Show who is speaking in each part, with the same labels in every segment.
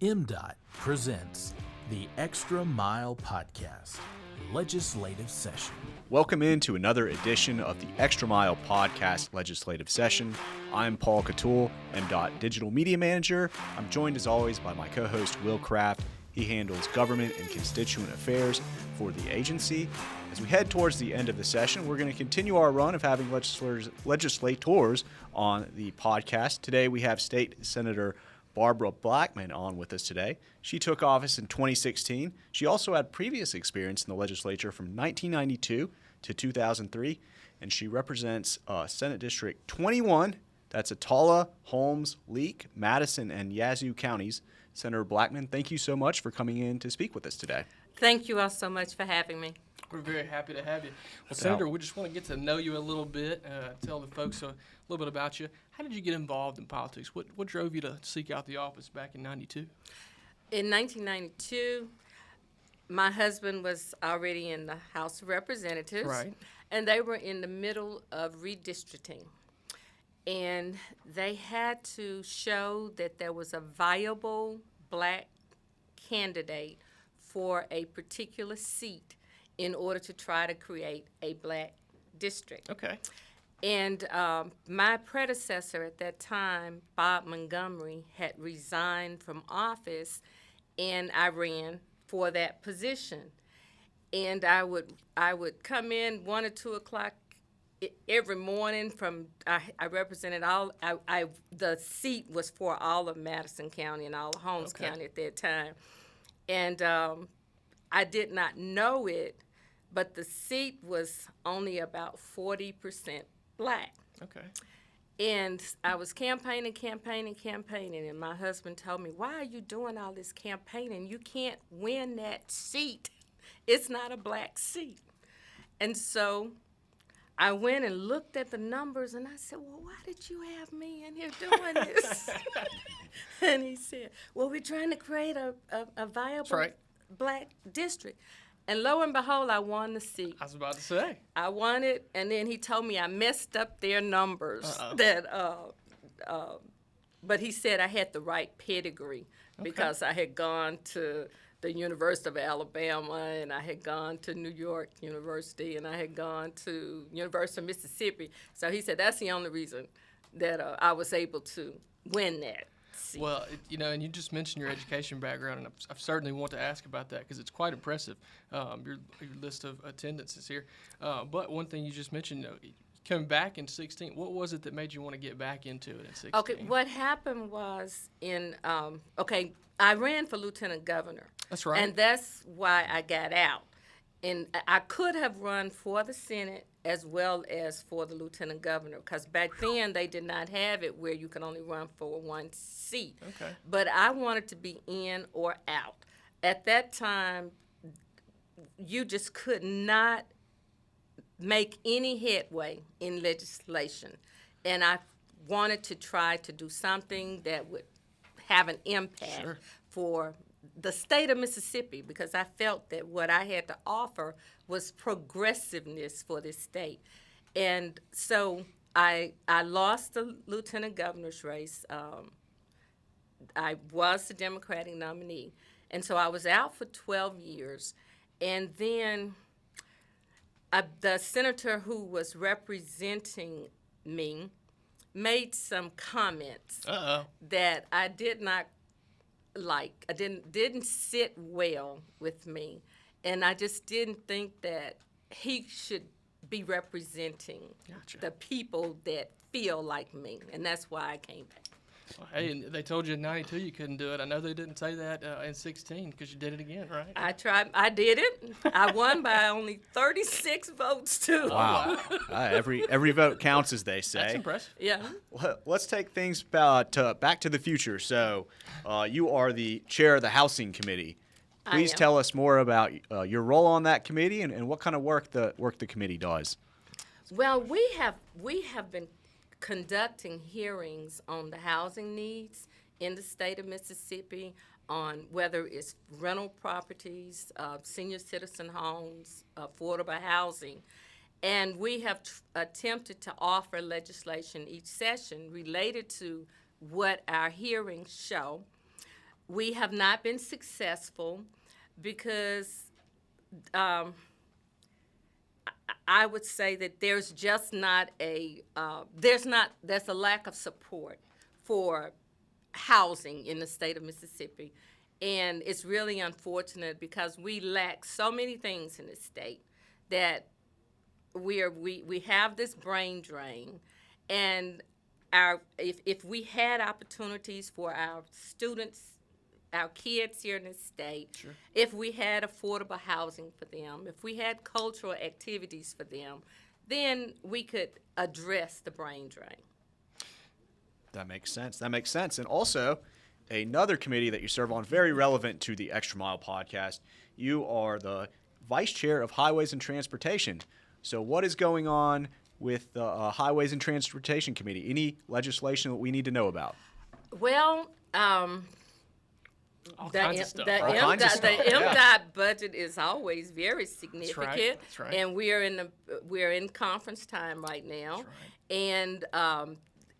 Speaker 1: MDOT presents the Extra Mile Podcast, Legislative Session.
Speaker 2: Welcome into another edition of the Extra Mile Podcast Legislative Session. I'm Paul Catul, MDOT Digital Media Manager. I'm joined as always by my co-host Will Kraft. He handles government and constituent affairs for the agency. As we head towards the end of the session, we're going to continue our run of having legislators on the podcast. Today we have State Senator Barbara Blackmon on with us today. She took office in 2016. She also had previous experience in the legislature from 1992 to 2003, and she represents Senate District 21. That's Atala, Holmes, Leake, Madison, and Yazoo counties. Senator Blackmon, thank you so much for coming in to speak with us today.
Speaker 3: Thank you all so much for having me.
Speaker 4: We're very happy to have you. Well, Senator, we just want to get to know you a little bit, tell the folks a little bit about you. How did you get involved in politics? What drove you to seek out the office back in 92?
Speaker 3: In 1992, my husband was already in the House of Representatives.
Speaker 4: Right.
Speaker 3: And they were in the middle of redistricting. And they had to show that there was a viable black candidate for a particular seat in order to try to create a black district.
Speaker 4: Okay.
Speaker 3: And my predecessor at that time, Bob Montgomery, had resigned from office, and I ran for that position. And I would come in 1 or 2 o'clock every morning. I represented the seat was for all of Madison County and all of Holmes County at that time. And I did not know it, but the seat was only about 40% black.
Speaker 4: Okay.
Speaker 3: And I was campaigning, and my husband told me, "Why are you doing all this campaigning? You can't win that seat. It's not a black seat." And so I went and looked at the numbers, and I said, "Well, why did you have me in here doing this?" And he said, "Well, we're trying to create a viable black district." And lo and behold, I won the seat.
Speaker 4: I was about to say.
Speaker 3: I won it, and then he told me I messed up their numbers. But he said I had the right pedigree because I had gone to the University of Alabama, and I had gone to New York University, and I had gone to University of Mississippi. So he said that's the only reason that I was able to win that seat.
Speaker 4: Well, and you just mentioned your education background, and I certainly want to ask about that because it's quite impressive, your list of attendances here. But one thing you just mentioned, coming back in 16, what was it that made you want to get back into it in 16?
Speaker 3: Okay, what happened was I ran for lieutenant governor.
Speaker 4: That's right.
Speaker 3: And that's why I got out. And I could have run for the Senate as well as for the lieutenant governor, because back then they did not have it where you could only run for one seat.
Speaker 4: Okay.
Speaker 3: But I wanted to be in or out. At that time, you just could not make any headway in legislation. And I wanted to try to do something that would have an impact for the state of Mississippi, because I felt that what I had to offer was progressiveness for this state. And so I lost the lieutenant governor's race. I was the Democratic nominee. And so I was out for 12 years. And then the senator who was representing me made some comments that I did not like. I didn't sit well with me, and I just didn't think that he should be representing the people that feel like me, and that's why I came back.
Speaker 4: Well, hey, and they told you in 92 you couldn't do it. I know they didn't say that in 16 because you did it again, right?
Speaker 3: I tried. I did it. I won by only 36 votes, too.
Speaker 2: Wow. Every vote counts, as they say.
Speaker 4: That's impressive.
Speaker 3: Yeah.
Speaker 2: Let's take things back to the future. So you are the chair of the Housing Committee. Please tell us more about your role on that committee and what kind of work the committee does.
Speaker 3: Well, we have been conducting hearings on the housing needs in the state of Mississippi, on whether it's rental properties, senior citizen homes, affordable housing. And we have attempted to offer legislation each session related to what our hearings show. We have not been successful because I would say that there's just not there's a lack of support for housing in the state of Mississippi. And it's really unfortunate because we lack so many things in the state that we have this brain drain. And if we had opportunities for our students, our kids here in the state,
Speaker 4: Sure.
Speaker 3: if we had affordable housing for them, if we had cultural activities for them, then we could address the brain drain.
Speaker 2: That makes sense. That makes sense. And also, another committee that you serve on, very relevant to the Extra Mile podcast, you are the vice chair of Highways and Transportation. So what is going on with the Highways and Transportation Committee? Any legislation that we need to know about?
Speaker 3: Well,
Speaker 4: All
Speaker 3: the
Speaker 4: kinds of stuff.
Speaker 3: the
Speaker 2: All kinds of
Speaker 3: MDOT,
Speaker 2: stuff,
Speaker 3: the
Speaker 2: yeah.
Speaker 3: MDOT budget is always very significant.
Speaker 4: That's right.
Speaker 3: And we're in conference time right now.
Speaker 4: That's right.
Speaker 3: And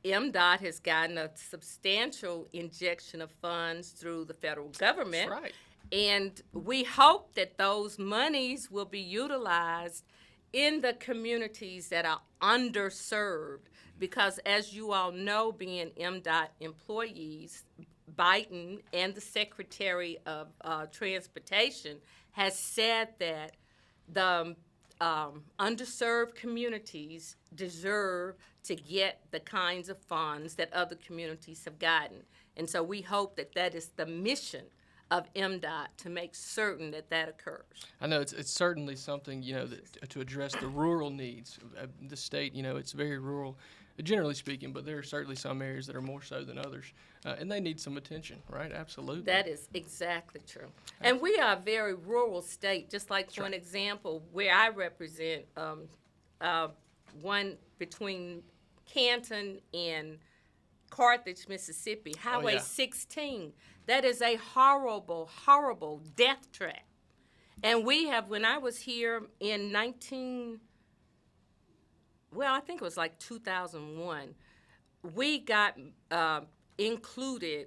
Speaker 3: MDOT has gotten a substantial injection of funds through the federal government.
Speaker 4: That's right.
Speaker 3: And we hope that those monies will be utilized in the communities that are underserved. Because as you all know, being MDOT employees, Biden and the Secretary of Transportation has said that the underserved communities deserve to get the kinds of funds that other communities have gotten. And so we hope that that is the mission of MDOT to make certain that that occurs.
Speaker 4: I know it's certainly something, that, to address the rural needs of the state. It's very rural, generally speaking, but there are certainly some areas that are more so than others, and they need some attention, right? Absolutely.
Speaker 3: That is exactly true. And we are a very rural state, just like, for an example, where I represent, one between Canton and Carthage, Mississippi, Highway
Speaker 4: yeah.
Speaker 3: 16. That is a horrible, horrible death trap. And when I was here in I think it was like 2001, we got included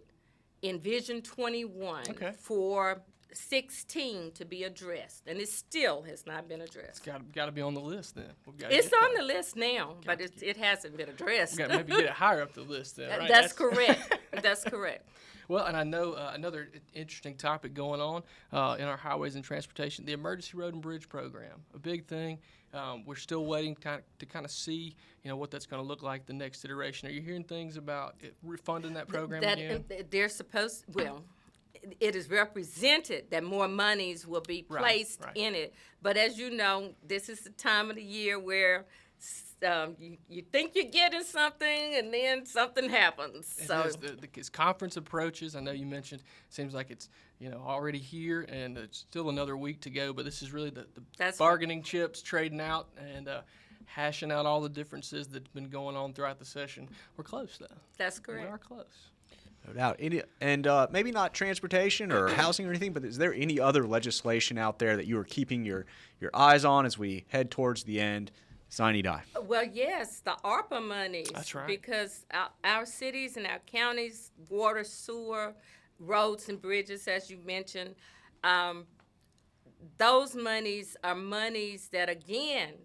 Speaker 3: in Vision 21
Speaker 4: Okay.
Speaker 3: for 16 to be addressed, and it still has not been addressed.
Speaker 4: Got to be on the list then. We've gotta
Speaker 3: It's
Speaker 4: get
Speaker 3: on
Speaker 4: that.
Speaker 3: the list now, but it hasn't been addressed.
Speaker 4: We've got to maybe get it higher up the list then, right?
Speaker 3: That's correct. That's correct.
Speaker 4: Well, and I know another interesting topic going on in our Highways and Transportation, the Emergency Road and Bridge Program, a big thing. We're still waiting to kind of see, what that's going to look like the next iteration. Are you hearing things about refunding that program again?
Speaker 3: They're supposed, it is represented that more monies will be placed
Speaker 4: right.
Speaker 3: in it. But as you know, this is the time of the year where you think you're getting something and then something happens. So
Speaker 4: As conference approaches, I know you mentioned, seems like it's already here and it's still another week to go, but this is really the
Speaker 3: That's
Speaker 4: bargaining chips, trading out and hashing out all the differences that's been going on throughout the session. We're close though.
Speaker 3: that's
Speaker 4: We are
Speaker 3: correct.
Speaker 4: close.
Speaker 2: No doubt. Maybe not transportation or housing or anything, but is there any other legislation out there that you are keeping your eyes on as we head towards the end? Sine die.
Speaker 3: Well, yes, the ARPA monies.
Speaker 4: That's right.
Speaker 3: Because our cities and our counties, water, sewer, roads and bridges, as you mentioned, those monies are monies that, again,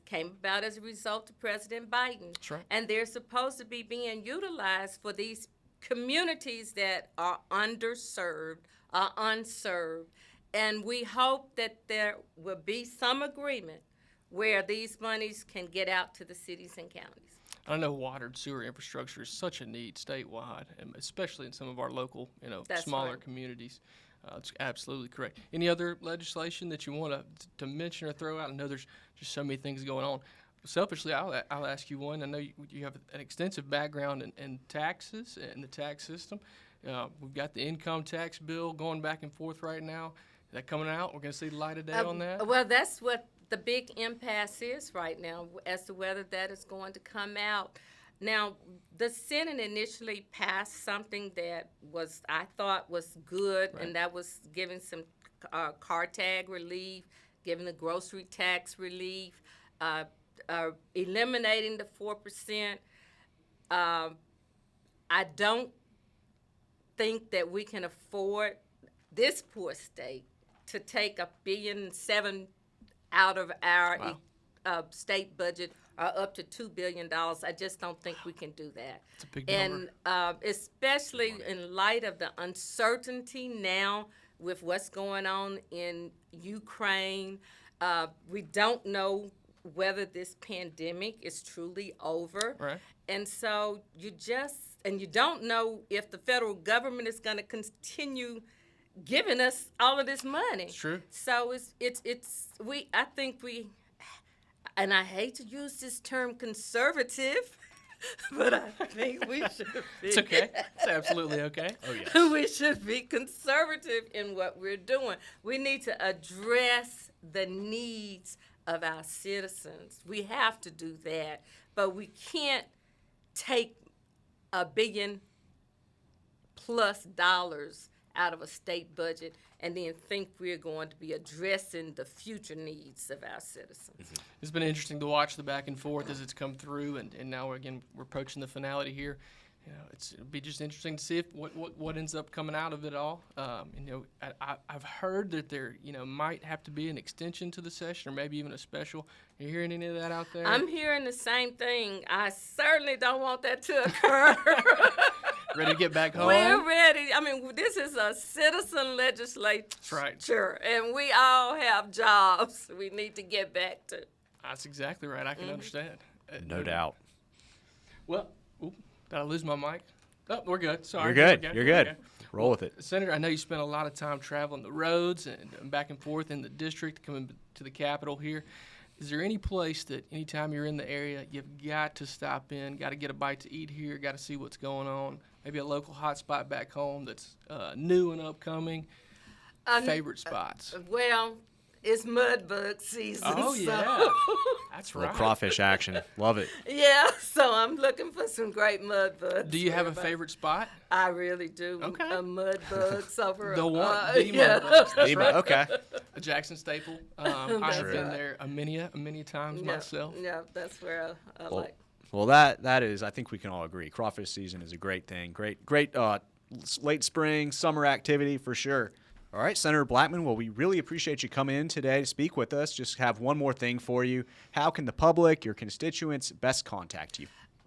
Speaker 3: came about as a result of President Biden.
Speaker 4: That's right.
Speaker 3: And they're supposed to be being utilized for these communities that are underserved, are unserved. And we hope that there will be some agreement where these monies can get out to the cities and counties.
Speaker 4: I know water and sewer infrastructure is such a need statewide, and especially in some of our local,
Speaker 3: That's
Speaker 4: smaller
Speaker 3: right.
Speaker 4: communities. It's absolutely correct. Any other legislation that you want to mention or throw out? I know there's just so many things going on. Selfishly, I'll ask you one. I know you have an extensive background in taxes and the tax system. We've got the income tax bill going back and forth right now. Is that coming out? We're going to see the light of day on that?
Speaker 3: Well, that's what the big impasse is right now as to whether that is going to come out. Now, the Senate initially passed something that I thought was good,
Speaker 4: Right.
Speaker 3: and that was giving some car tag relief, giving the grocery tax relief, eliminating the 4%. I don't think that we can afford, this poor state, to take $1.7 billion out of our state budget, or up to $2 billion. I just don't think we can do that.
Speaker 4: It's a big number.
Speaker 3: And especially in light of the uncertainty now with what's going on in Ukraine, we don't know whether this pandemic is truly over.
Speaker 4: Right.
Speaker 3: And so you don't know if the federal government is going to continue giving us all of this money.
Speaker 4: It's true.
Speaker 3: So I think we, and I hate to use this term conservative, but I think we should be.
Speaker 4: It's okay. It's absolutely okay.
Speaker 2: Oh, yes.
Speaker 3: We should be conservative in what we're doing. We need to address the needs of our citizens. We have to do that, but we can't take $1 billion+ out of a state budget and then think we're going to be addressing the future needs of our citizens.
Speaker 4: It's been interesting to watch the back and forth as it's come through, and now we're approaching the finality here. You know, it'll be just interesting to see if what ends up coming out of it all. I've heard that there might have to be an extension to the session, or maybe even a special. Are you hearing any of that out there?
Speaker 3: I'm hearing the same thing. I certainly don't want that to occur.
Speaker 4: Ready to get back home?
Speaker 3: We're ready. I mean, this is a citizen legislature.
Speaker 4: That's right.
Speaker 3: And we all have jobs we need to get back to.
Speaker 4: That's exactly right. I can understand.
Speaker 2: No doubt.
Speaker 4: Well, did I lose my mic? Oh, we're good. Sorry.
Speaker 2: You're good.
Speaker 4: Okay.
Speaker 2: You're good.
Speaker 4: Okay.
Speaker 2: Roll with it.
Speaker 4: Senator, I know you spent a lot of time traveling the roads and back and forth in the district, coming to the Capitol here. Is there any place that anytime you're in the area, you've got to stop in, got to get a bite to eat here, got to see what's going on? Maybe a local hot spot back home that's new and upcoming? Favorite spots?
Speaker 3: Well, it's mudbug season.
Speaker 4: Oh, yeah.
Speaker 3: So.
Speaker 4: That's
Speaker 2: Little
Speaker 4: right.
Speaker 2: crawfish action. Love it.
Speaker 3: Yeah, so I'm looking for some great mud bugs.
Speaker 4: Do you have a favorite spot?
Speaker 3: I really do.
Speaker 4: Okay.
Speaker 3: A mud bug over.
Speaker 4: The one,
Speaker 3: yeah.
Speaker 4: mud bugs. That's right.
Speaker 2: Okay.
Speaker 4: A Jackson staple. I have been there many times myself.
Speaker 3: Yeah, that's where I like.
Speaker 2: Well, that is, I think we can all agree. Crawfish season is a great thing. Great late spring, summer activity for sure. All right, Senator Blackmon, well, we really appreciate you coming in today to speak with us. Just have one more thing for you. How can the public, your constituents, best contact you?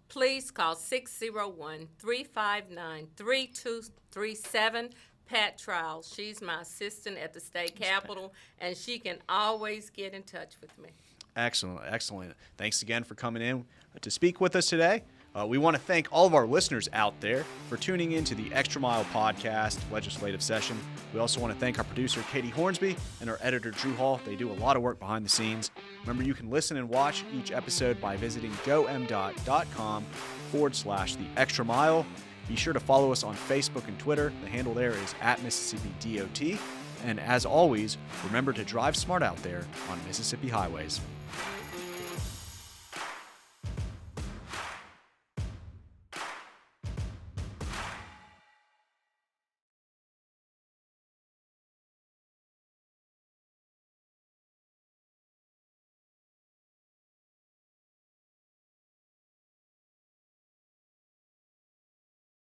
Speaker 3: Please call 601-359-3237. Pat Trials. She's my assistant at the state capitol, and she can always get in touch with me.
Speaker 2: Excellent. Thanks again for coming in to speak with us today. We want to thank all of our listeners out there for tuning in to the Extra Mile Podcast Legislative Session. We also want to thank our producer, Katie Hornsby, and our editor, Drew Hall. They do a lot of work behind the scenes. Remember, you can listen and watch each episode by visiting gomdot.com/The Extra Mile. Be sure to follow us on Facebook and Twitter. The handle there is @MississippiDOT. And as always, remember to drive smart out there on Mississippi highways.